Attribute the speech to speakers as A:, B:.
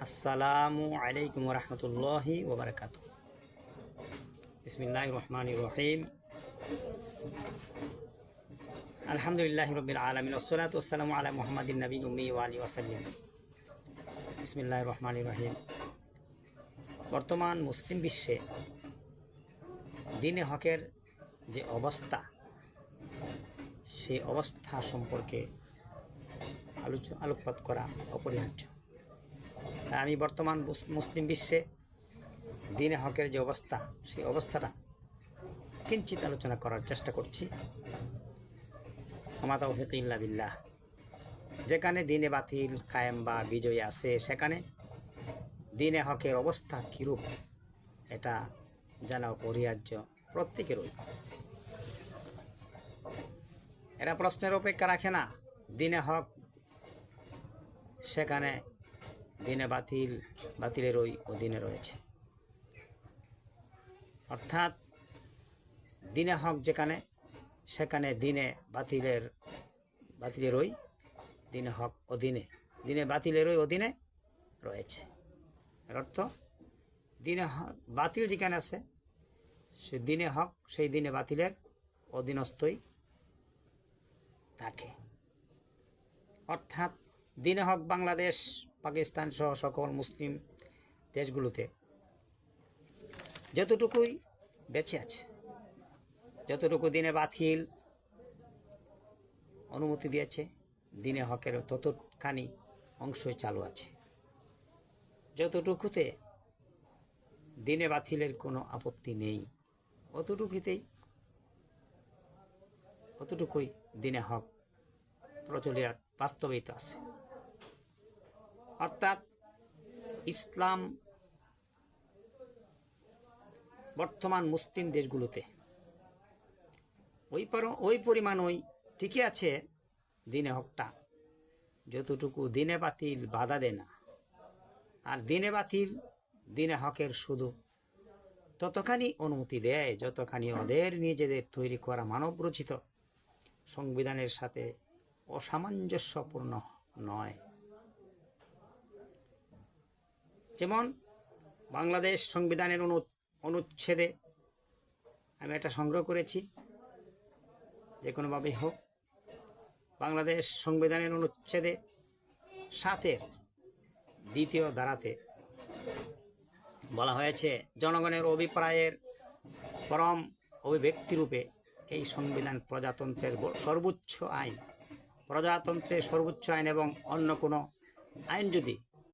A: আসসালামু আলাইকুম রহমতুল্লাহি ওবরাকাতু। বিসমিল্লাহির রহমানির রহিম। আলহামদুলিল্লাহি রাব্বিল আলামিন ওয়াসসালাতু ওয়াসসালামু আলা মুহাম্মাদিন নবিয়্যিল উম্মি ওয়া আলিহি ওয়াসাল্লাম। বিসমিল্লাহির রহমানির রহিম। বর্তমান মুসলিম বিশ্বে দ্বীনে হকের যে অবস্থা, সেই অবস্থা সম্পর্কে আলোকপাত করা অপরিহার্য। আমি বর্তমান মুসলিম বিশ্বে দ্বীনে হকের যে অবস্থা, সেই অবস্থাটা কিঞ্চিত আলোচনা করার চেষ্টা করছি। আমা তাওফীক ইল্লা বিল্লাহ। যেখানে দ্বীনে বাতিল কায়েম বা বিজয়ী আছে, সেখানে দ্বীনে হকের অবস্থা কীরূপ এটা জানা অপরিহার্য প্রত্যেকেরই। এরা প্রশ্নের অপেক্ষা রাখে না। দ্বীনে হক সেখানে দ্বীনে বাতিলেরই অধীনে রয়েছে। অর্থাৎ দ্বীনে হক যেখানে, সেখানে দ্বীনে বাতিলেরই দ্বীনে হক অধীনে, দ্বীনে বাতিলেরই অধীনে রয়েছে। এর অর্থ দ্বীনে বাতিল যেখানে আছে, সে দ্বীনে হক সেই দ্বীনে বাতিলের অধীনস্থই থাকে। অর্থাৎ দ্বীনে হক বাংলাদেশ, পাকিস্তান সহ সকল মুসলিম দেশগুলোতে যতটুকুই বেঁচে আছে, যতটুকু দ্বীনে বাতিল অনুমতি দিয়েছে, দ্বীনে হকের ততখানি অংশই চালু আছে। যতটুকুতে দ্বীনে বাতিলের কোনো আপত্তি নেই, অতটুকুই দ্বীনে হক প্রচলিত বাস্তবিত আছে। অর্থাৎ ইসলাম বর্তমান মুসলিম দেশগুলোতে ওই পরিমাণই ঠিকই আছে দ্বীনে হকটা, যতটুকু দ্বীনে বাতিল বাধা দেয় না। আর দ্বীনে বাতিল দ্বীনে হকের শুধু ততখানি অনুমতি দেয় যতখানি ওদের নিজেদের তৈরি করা মানবরচিত সংবিধানের সাথে অসামঞ্জস্যপূর্ণ নয়। যেমন বাংলাদেশ সংবিধানের অনুচ্ছেদে, আমি এটা সংগ্রহ করেছি, যে কোনোভাবেই হোক, বাংলাদেশ সংবিধানের অনুচ্ছেদে 7-এর 2য় ধারাতে বলা হয়েছে, জনগণের অভিপ্রায়ের পরম অভিব্যক্তিরূপে এই সংবিধান প্রজাতন্ত্রের সর্বোচ্চ আইন এবং অন্য কোনো আইন যদি